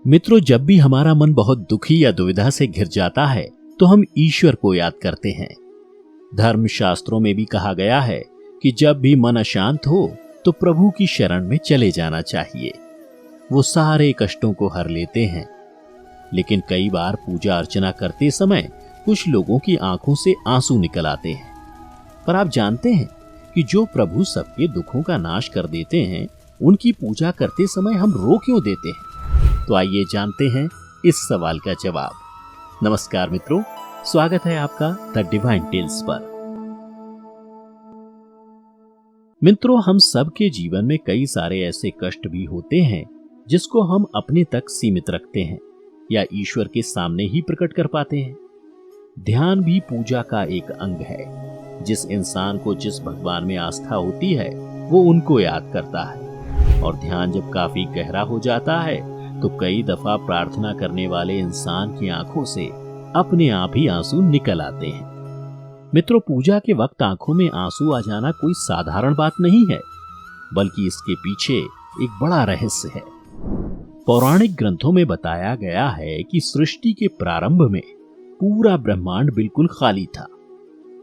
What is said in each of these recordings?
मित्रों, जब भी हमारा मन बहुत दुखी या दुविधा से घिर जाता है तो हम ईश्वर को याद करते हैं। धर्म शास्त्रों में भी कहा गया है कि जब भी मन अशांत हो तो प्रभु की शरण में चले जाना चाहिए। वो सारे कष्टों को हर लेते हैं। लेकिन कई बार पूजा अर्चना करते समय कुछ लोगों की आंखों से आंसू निकल आते हैं। पर आप जानते हैं कि जो प्रभु सबके दुखों का नाश कर देते हैं, उनकी पूजा करते समय हम रो क्यों देते हैं? तो आइए जानते हैं इस सवाल का जवाब। नमस्कार मित्रों, स्वागत है आपका द डिवाइन टेल्स पर। मित्रों, हम सबके जीवन में कई सारे ऐसे कष्ट भी होते हैं जिसको हम अपने तक सीमित रखते हैं या ईश्वर के सामने ही प्रकट कर पाते हैं। ध्यान भी पूजा का एक अंग है। जिस इंसान को जिस भगवान में आस्था होती है वो उनको याद करता है, और ध्यान जब काफी गहरा हो जाता है तो कई दफा प्रार्थना करने वाले इंसान की आंखों से अपने आप ही आंसू निकल आते हैं। मित्रों, पूजा के वक्त आंखों में आंसू आ जाना कोई साधारण बात नहीं है, बल्कि इसके पीछे एक बड़ा रहस्य है। पौराणिक ग्रंथों में बताया गया है कि सृष्टि के प्रारंभ में पूरा ब्रह्मांड बिल्कुल खाली था।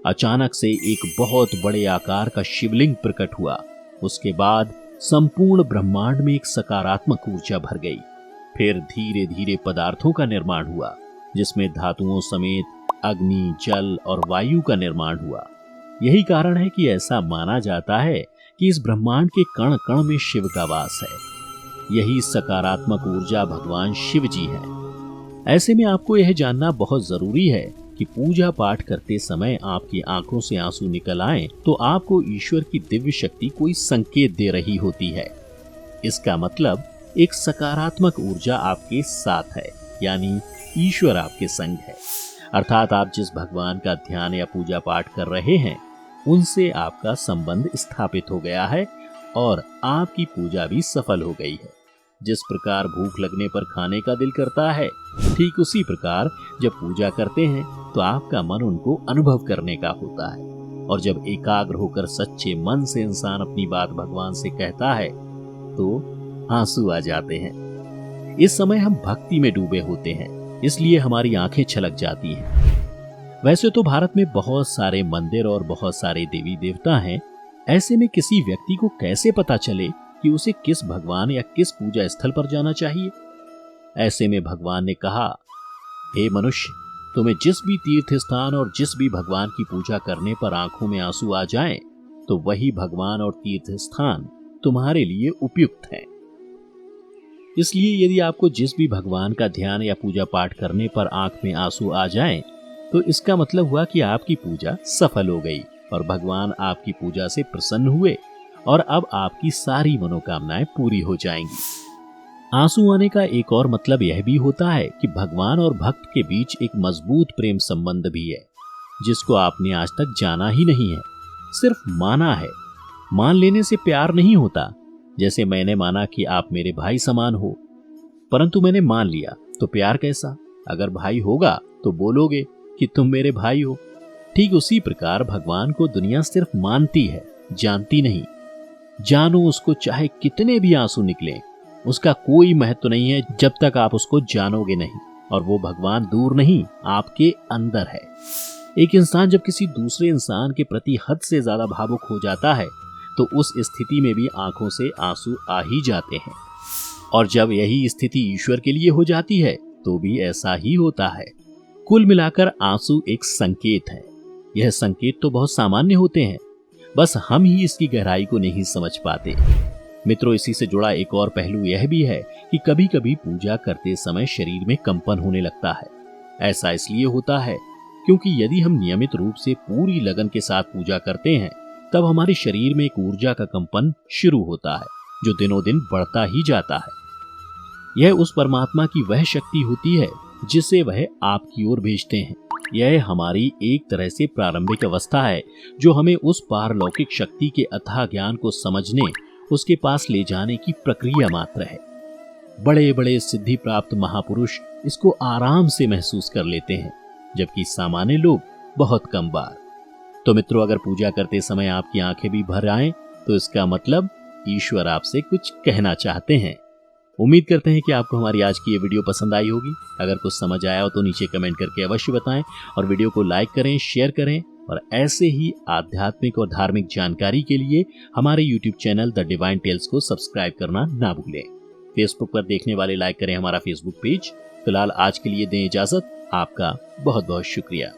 अचानक से एक बहुत बड़े आकार का शिवलिंग प्रकट हुआ। उसके बाद संपूर्ण ब्रह्मांड में एक सकारात्मक ऊर्जा भर गई। फिर धीरे धीरे पदार्थों का निर्माण हुआ, जिसमें धातुओं समेत अग्नि, जल और वायु का निर्माण हुआ। यही कारण है कि ऐसा माना जाता है कि इस ब्रह्मांड के कण कण में शिव का वास है। यही सकारात्मक ऊर्जा भगवान शिव जी है। ऐसे में आपको यह जानना बहुत जरूरी है कि पूजा पाठ करते समय आपकी आंखों से आंसू निकल आए तो आपको ईश्वर की दिव्य शक्ति कोई संकेत दे रही होती है। इसका मतलब एक सकारात्मक ऊर्जा आपके साथ है, यानी ईश्वर आपके संग है। अर्थात आप जिस भगवान का ध्यान या पूजा पाठ कर रहे हैं उनसे आपका संबंध स्थापित हो गया है और आपकी पूजा भी सफल हो गई है। जिस प्रकार भूख लगने पर खाने का दिल करता है, ठीक उसी प्रकार जब पूजा करते हैं तो आपका मन उनको अनुभव करने का होता है। और जब एकाग्र होकर सच्चे मन से इंसान अपनी बात भगवान से कहता है तो आंसू आ जाते हैं। इस समय हम भक्ति में डूबे होते हैं, इसलिए हमारी आंखें छलक जाती हैं। वैसे तो भारत में बहुत सारे मंदिर और बहुत सारे देवी देवता हैं। ऐसे में किसी व्यक्ति को कैसे पता चले कि उसे किस भगवान या किस पूजा स्थल पर जाना चाहिए? ऐसे में भगवान ने कहा, हे मनुष्य, तुम्हें जिस भी तीर्थ स्थान और जिस भी भगवान की पूजा करने पर आंखों में आंसू आ जाएं, तो वही भगवान और तीर्थ स्थान तुम्हारे लिए उपयुक्त है। इसलिए यदि आपको जिस भी भगवान का ध्यान या पूजा पाठ करने पर आंख में आंसू आ जाएं, तो इसका मतलब हुआ कि आपकी पूजा सफल हो गई और भगवान आपकी पूजा से प्रसन्न हुए और अब आपकी सारी मनोकामनाएं पूरी हो जाएंगी। आंसू आने का एक और मतलब यह भी होता है कि भगवान और भक्त के बीच एक मजबूत प्रेम संबंध भी है, जिसको आपने आज तक जाना ही नहीं है, सिर्फ माना है। मान लेने से प्यार नहीं होता। जैसे मैंने माना कि आप मेरे भाई समान हो, परंतु मैंने मान लिया तो प्यार कैसा? अगर भाई होगा तो बोलोगे कि तुम मेरे भाई हो। ठीक उसी प्रकार भगवान को दुनिया सिर्फ मानती है, जानती नहीं। जानो उसको चाहे कितने भी आंसू निकले, उसका कोई महत्व नहीं है जब तक आप उसको जानोगे नहीं। और वो भगवान दूर नहीं, आपके अंदर है। एक इंसान जब किसी दूसरे इंसान के प्रति हद से ज्यादा भावुक हो जाता है तो उस स्थिति में भी आंखों से आंसू आ ही जाते हैं। और जब यही स्थिति ईश्वर के लिए हो जाती है तो भी ऐसा ही होता है। कुल मिलाकर आंसू एक संकेत है। यह संकेत तो बहुत सामान्य होते हैं, बस हम ही इसकी गहराई को नहीं समझ पाते। मित्रों, इसी से जुड़ा एक और पहलू यह भी है कि कभी कभी पूजा करते समय शरीर में कंपन होने लगता है। ऐसा इसलिए होता है क्योंकि यदि हम नियमित रूप से पूरी लगन के साथ पूजा करते हैं तब हमारे शरीर में एक ऊर्जा का कंपन शुरू होता है जो दिनों दिन बढ़ता ही जाता है। यह उस परमात्मा की वह शक्ति होती है जिसे वह आपकी ओर भेजते हैं। यह हमारी एक तरह से प्रारंभिक अवस्था है जो हमें उस पारलौकिक शक्ति के अथाह ज्ञान को समझने, उसके पास ले जाने की प्रक्रिया मात्र है। बड़े बड़े सिद्धि प्राप्त महापुरुष इसको आराम से महसूस कर लेते हैं, जबकि सामान्य लोग बहुत कम बार। तो मित्रों, अगर पूजा करते समय आपकी आंखें भी भर आएं तो इसका मतलब ईश्वर आपसे कुछ कहना चाहते हैं। उम्मीद करते हैं कि आपको हमारी आज की ये वीडियो पसंद आई होगी। अगर कुछ समझ आया हो तो नीचे कमेंट करके अवश्य बताएं और वीडियो को लाइक करें, शेयर करें और ऐसे ही आध्यात्मिक और धार्मिक जानकारी के लिए हमारे YouTube channel the divine tales को सब्सक्राइब करना ना भूलें। फेसबुक पर देखने वाले लाइक करें हमारा फेसबुक पेज। फिलहाल आज के लिए दें इजाजत। आपका बहुत बहुत शुक्रिया।